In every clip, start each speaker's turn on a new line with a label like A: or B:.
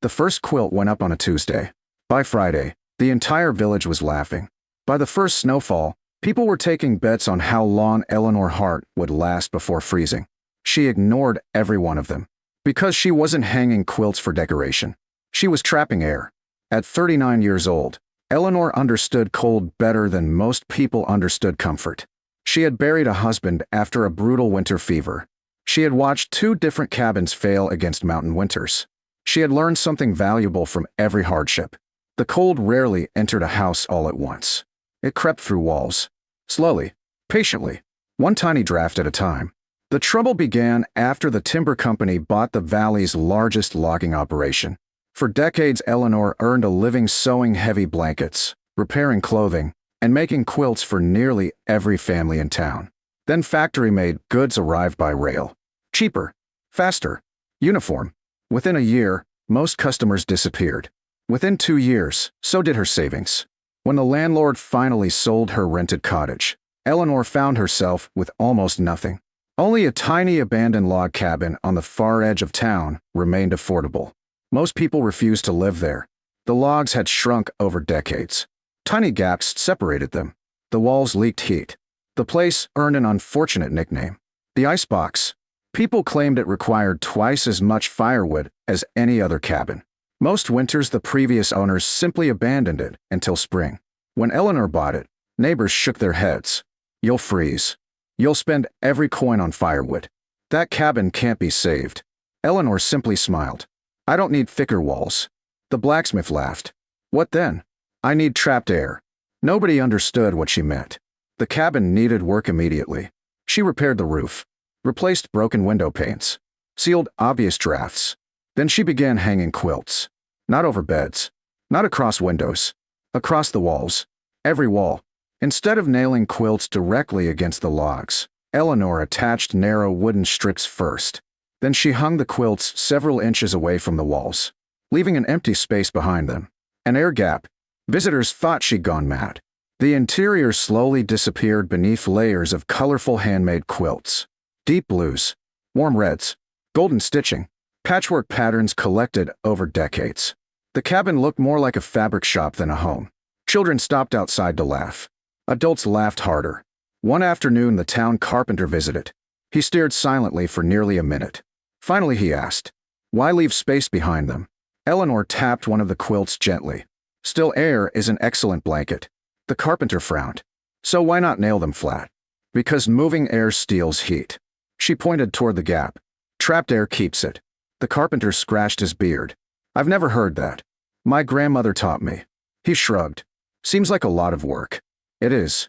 A: The first quilt went up on a Tuesday. By Friday, the entire village was laughing. By the first snowfall, people were taking bets on how long Eleanor Hart would last before freezing. She ignored every one of them. Because she wasn't hanging quilts for decoration. She was trapping air. At 39 years old, Eleanor understood cold better than most people understood comfort. She had buried a husband after a brutal winter fever. She had watched 2 different cabins fail against mountain winters. She had learned something valuable from every hardship. The cold rarely entered a house all at once. It crept through walls. Slowly, patiently, one tiny draft at a time. The trouble began after the timber company bought the valley's largest logging operation. For decades, Eleanor earned a living sewing heavy blankets, repairing clothing, and making quilts for nearly every family in town. Then factory-made goods arrived by rail. Cheaper, faster, uniform. Within a year, most customers disappeared. Within 2 years, so did her savings. When the landlord finally sold her rented cottage, Eleanor found herself with almost nothing. Only a tiny abandoned log cabin on the far edge of town remained affordable. Most people refused to live there. The logs had shrunk over decades. Tiny gaps separated them. The walls leaked heat. The place earned an unfortunate nickname, the icebox. People claimed it required twice as much firewood as any other cabin. Most winters, the previous owners simply abandoned it until spring. When Eleanor bought it, neighbors shook their heads. You'll freeze. You'll spend every coin on firewood. That cabin can't be saved. Eleanor simply smiled. I don't need thicker walls. The blacksmith laughed. What then? I need trapped air. Nobody understood what she meant. The cabin needed work immediately. She repaired the roof, replaced broken window panes, sealed obvious drafts. Then she began hanging quilts. Not over beds, not across windows, across the walls, every wall. Instead of nailing quilts directly against the logs, Eleanor attached narrow wooden strips first. Then she hung the quilts several inches away from the walls, leaving an empty space behind them. An air gap. Visitors thought she'd gone mad. The interior slowly disappeared beneath layers of colorful handmade quilts. Deep blues, warm reds, golden stitching, patchwork patterns collected over decades. The cabin looked more like a fabric shop than a home. Children stopped outside to laugh. Adults laughed harder. One afternoon, the town carpenter visited. He stared silently for nearly a minute. Finally, he asked, "Why leave space behind them?" Eleanor tapped one of the quilts gently. "Still air is an excellent blanket." The carpenter frowned. "So why not nail them flat?" "Because moving air steals heat." She pointed toward the gap. "Trapped air keeps it." The carpenter scratched his beard. "I've never heard that. My grandmother taught me." He shrugged. "Seems like a lot of work." "It is."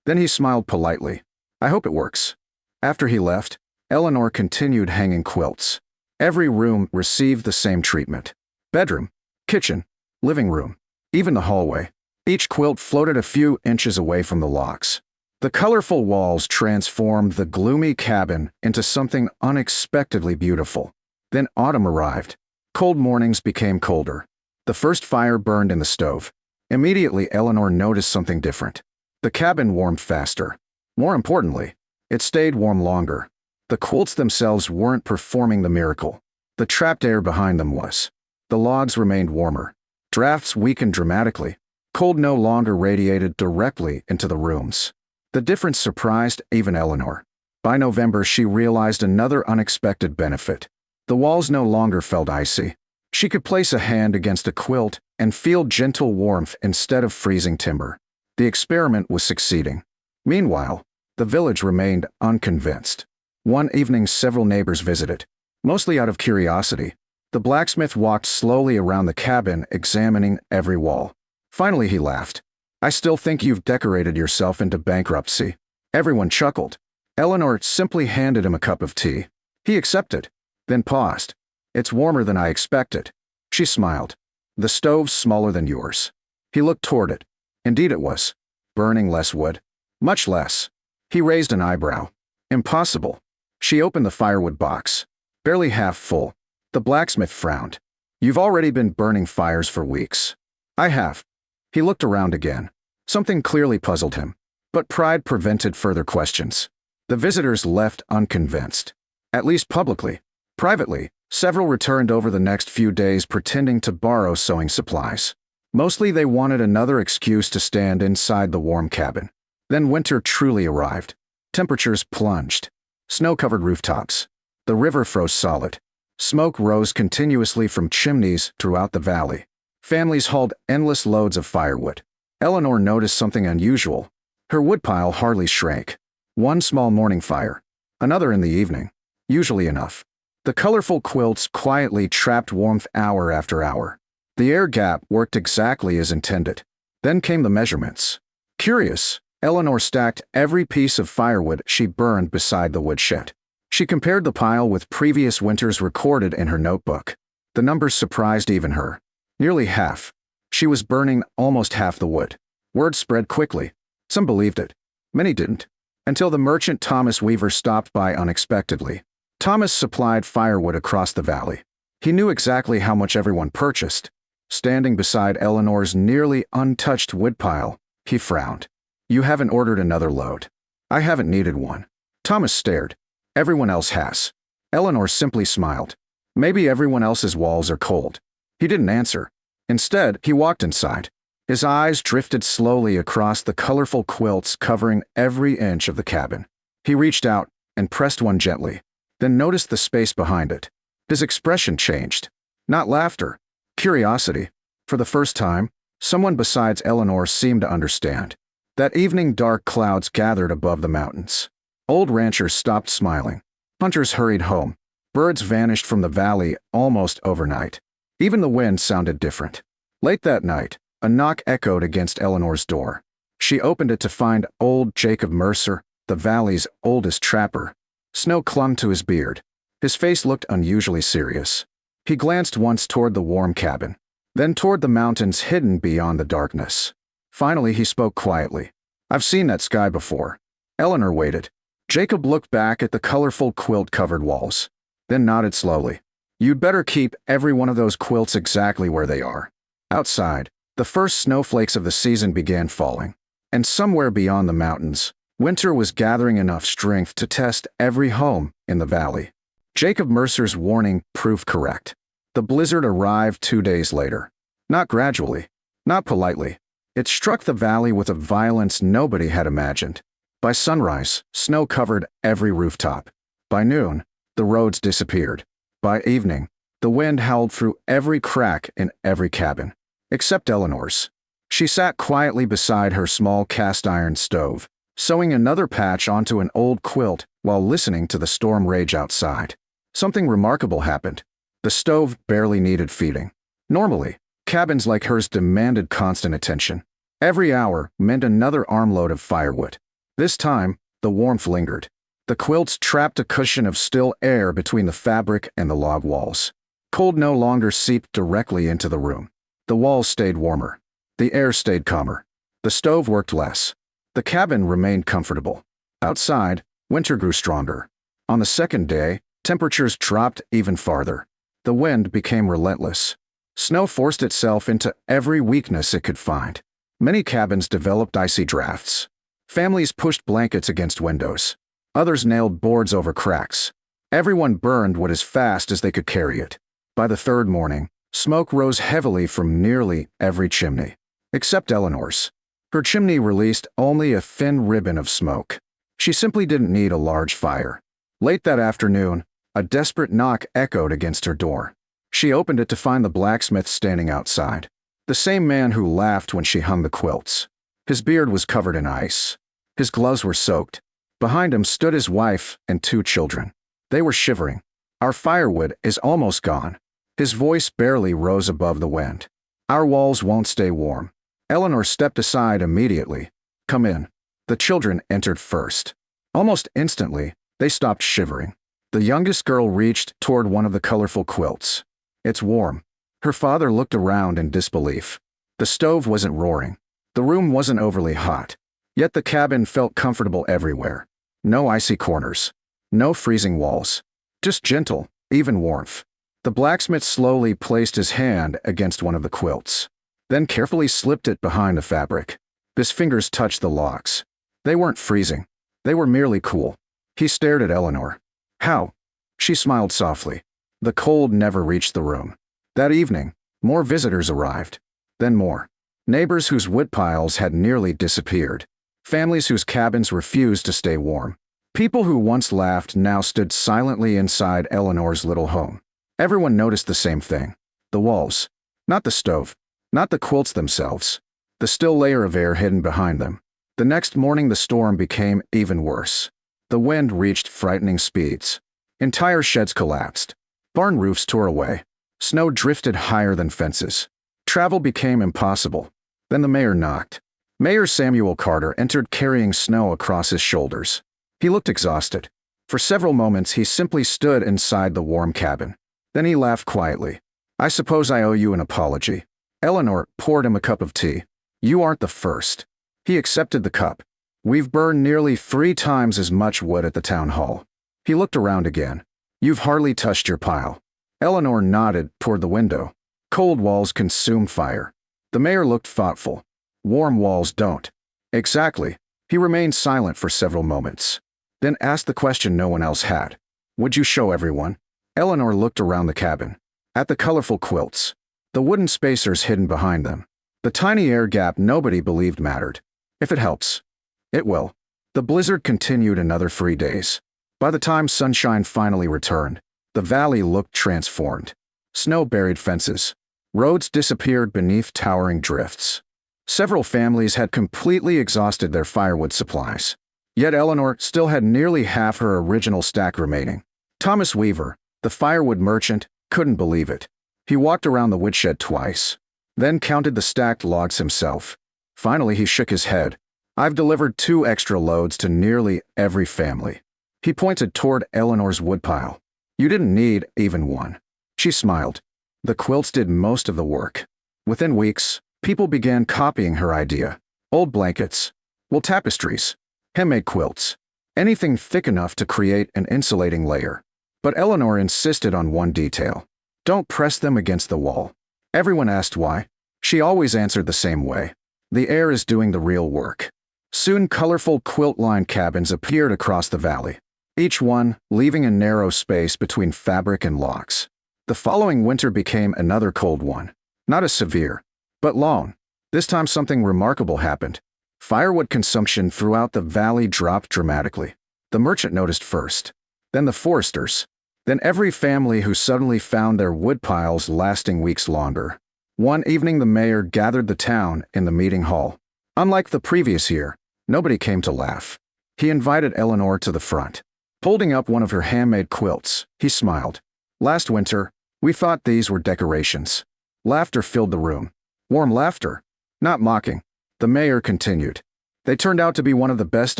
A: Then he smiled politely. "I hope it works." After he left, Eleanor continued hanging quilts. Every room received the same treatment. Bedroom, kitchen, living room, even the hallway. Each quilt floated a few inches away from the logs. The colorful walls transformed the gloomy cabin into something unexpectedly beautiful. Then autumn arrived. Cold mornings became colder. The first fire burned in the stove. Immediately, Eleanor noticed something different. The cabin warmed faster. More importantly, it stayed warm longer. The quilts themselves weren't performing the miracle. The trapped air behind them was. The logs remained warmer. Drafts weakened dramatically. Cold no longer radiated directly into the rooms. The difference surprised even Eleanor. By November, she realized another unexpected benefit. The walls no longer felt icy. She could place a hand against a quilt and feel gentle warmth instead of freezing timber. The experiment was succeeding. Meanwhile, the village remained unconvinced. One evening, several neighbors visited. Mostly out of curiosity, the blacksmith walked slowly around the cabin, examining every wall. Finally, he laughed. "I still think you've decorated yourself into bankruptcy." Everyone chuckled. Eleanor simply handed him a cup of tea. He accepted, then paused. "It's warmer than I expected." She smiled. "The stove's smaller than yours." He looked toward it. Indeed it was. Burning less wood. Much less. He raised an eyebrow. "Impossible." She opened the firewood box. Barely half full. The blacksmith frowned. "You've already been burning fires for weeks." "I have." He looked around again. Something clearly puzzled him. But pride prevented further questions. The visitors left unconvinced. At least publicly. Privately, Several returned over the next few days pretending to borrow sewing supplies. Mostly they wanted another excuse to stand inside the warm cabin. Then winter truly arrived. Temperatures plunged. Snow-covered rooftops. The river froze solid. Smoke rose continuously from chimneys throughout the valley. Families hauled endless loads of firewood. Eleanor noticed something unusual. Her woodpile hardly shrank. One small morning fire. Another in the evening. Usually enough. The colorful quilts quietly trapped warmth hour after hour. The air gap worked exactly as intended. Then came the measurements. Curious, Eleanor stacked every piece of firewood she burned beside the woodshed. She compared the pile with previous winters recorded in her notebook. The numbers surprised even her. Nearly half. She was burning almost half the wood. Word spread quickly. Some believed it. Many didn't. Until the merchant Thomas Weaver stopped by unexpectedly. Thomas supplied firewood across the valley. He knew exactly how much everyone purchased. Standing beside Eleanor's nearly untouched woodpile, he frowned. "You haven't ordered another load." "I haven't needed one." Thomas stared. "Everyone else has." Eleanor simply smiled. "Maybe everyone else's walls are cold." He didn't answer. Instead, he walked inside. His eyes drifted slowly across the colorful quilts covering every inch of the cabin. He reached out and pressed one gently, then noticed the space behind it. His expression changed. Not laughter. Curiosity. For the first time, someone besides Eleanor seemed to understand. That evening dark clouds gathered above the mountains. Old ranchers stopped smiling. Hunters hurried home. Birds vanished from the valley almost overnight. Even the wind sounded different. Late that night, a knock echoed against Eleanor's door. She opened it to find old Jacob Mercer, the valley's oldest trapper. Snow clung to his beard. His face looked unusually serious. He glanced once toward the warm cabin, then toward the mountains hidden beyond the darkness. Finally, he spoke quietly. "I've seen that sky before." Eleanor waited. Jacob looked back at the colorful quilt-covered walls, then nodded slowly. "You'd better keep every one of those quilts exactly where they are." Outside, the first snowflakes of the season began falling, and somewhere beyond the mountains, winter was gathering enough strength to test every home in the valley. Jacob Mercer's warning proved correct. The blizzard arrived 2 days later. Not gradually, not politely. It struck the valley with a violence nobody had imagined. By sunrise, snow covered every rooftop. By noon, the roads disappeared. By evening, the wind howled through every crack in every cabin, except Eleanor's. She sat quietly beside her small cast-iron stove, sewing another patch onto an old quilt while listening to the storm rage outside. Something remarkable happened. The stove barely needed feeding. Normally, cabins like hers demanded constant attention. Every hour meant another armload of firewood. This time, the warmth lingered. The quilts trapped a cushion of still air between the fabric and the log walls. Cold no longer seeped directly into the room. The walls stayed warmer. The air stayed calmer. The stove worked less. The cabin remained comfortable. Outside, winter grew stronger. On the second day, temperatures dropped even farther. The wind became relentless. Snow forced itself into every weakness it could find. Many cabins developed icy drafts. Families pushed blankets against windows. Others nailed boards over cracks. Everyone burned wood as fast as they could carry it. By the third morning, smoke rose heavily from nearly every chimney, except Eleanor's. Her chimney released only a thin ribbon of smoke. She simply didn't need a large fire. Late that afternoon, a desperate knock echoed against her door. She opened it to find the blacksmith standing outside. The same man who laughed when she hung the quilts. His beard was covered in ice. His gloves were soaked. Behind him stood his wife and 2 children. They were shivering. "Our firewood is almost gone." His voice barely rose above the wind. "Our walls won't stay warm." Eleanor stepped aside immediately. "Come in." The children entered first. Almost instantly, they stopped shivering. The youngest girl reached toward one of the colorful quilts. "It's warm." Her father looked around in disbelief. The stove wasn't roaring. The room wasn't overly hot. Yet the cabin felt comfortable everywhere. No icy corners. No freezing walls. Just gentle, even warmth. The blacksmith slowly placed his hand against one of the quilts, then carefully slipped it behind the fabric. His fingers touched the locks. They weren't freezing. They were merely cool. He stared at Eleanor. "How?" She smiled softly. The cold never reached the room. That evening, more visitors arrived. Then more. Neighbors whose woodpiles had nearly disappeared. Families whose cabins refused to stay warm. People who once laughed now stood silently inside Eleanor's little home. Everyone noticed the same thing. The walls. Not the stove. Not the quilts themselves. The still layer of air hidden behind them. The next morning the storm became even worse. The wind reached frightening speeds. Entire sheds collapsed. Barn roofs tore away. Snow drifted higher than fences. Travel became impossible. Then the mayor knocked. Mayor Samuel Carter entered carrying snow across his shoulders. He looked exhausted. For several moments he simply stood inside the warm cabin. Then he laughed quietly. "I suppose I owe you an apology." Eleanor poured him a cup of tea. "You aren't the first." He accepted the cup. "We've burned nearly 3 times as much wood at the town hall." He looked around again. "You've hardly touched your pile." Eleanor nodded toward the window. "Cold walls consume fire." The mayor looked thoughtful. "Warm walls don't." "Exactly." He remained silent for several moments. Then asked the question no one else had. "Would you show everyone?" Eleanor looked around the cabin. At the colorful quilts. The wooden spacers hidden behind them. The tiny air gap nobody believed mattered. "If it helps." "It will." The blizzard continued another 3 days. By the time sunshine finally returned, the valley looked transformed. Snow buried fences. Roads disappeared beneath towering drifts. Several families had completely exhausted their firewood supplies. Yet Eleanor still had nearly half her original stack remaining. Thomas Weaver, the firewood merchant, couldn't believe it. He walked around the woodshed twice, then counted the stacked logs himself. Finally, he shook his head. "I've delivered 2 extra loads to nearly every family." He pointed toward Eleanor's woodpile. "You didn't need even one." She smiled. The quilts did most of the work. Within weeks, people began copying her idea. Old blankets, wool tapestries, handmade quilts, anything thick enough to create an insulating layer. But Eleanor insisted on one detail. "Don't press them against the wall." Everyone asked why. She always answered the same way. "The air is doing the real work." Soon colorful quilt-lined cabins appeared across the valley, each one leaving a narrow space between fabric and logs. The following winter became another cold one. Not as severe, but long. This time something remarkable happened. Firewood consumption throughout the valley dropped dramatically. The merchant noticed first, then the foresters, then every family who suddenly found their wood piles lasting weeks longer. One evening the mayor gathered the town in the meeting hall. Unlike the previous year, nobody came to laugh. He invited Eleanor to the front. Holding up one of her handmade quilts, he smiled. "Last winter, we thought these were decorations." Laughter filled the room. Warm laughter, not mocking. The mayor continued. "They turned out to be one of the best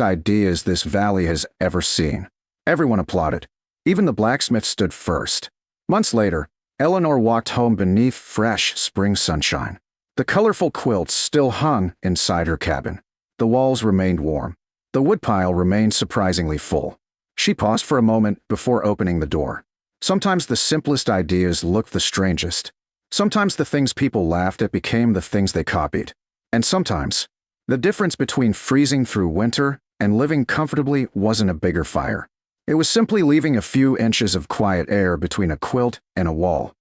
A: ideas this valley has ever seen." Everyone applauded. Even the blacksmith stood first. Months later, Eleanor walked home beneath fresh spring sunshine. The colorful quilts still hung inside her cabin. The walls remained warm. The woodpile remained surprisingly full. She paused for a moment before opening the door. Sometimes the simplest ideas looked the strangest. Sometimes the things people laughed at became the things they copied. And sometimes, the difference between freezing through winter and living comfortably wasn't a bigger fire. It was simply leaving a few inches of quiet air between a quilt and a wall.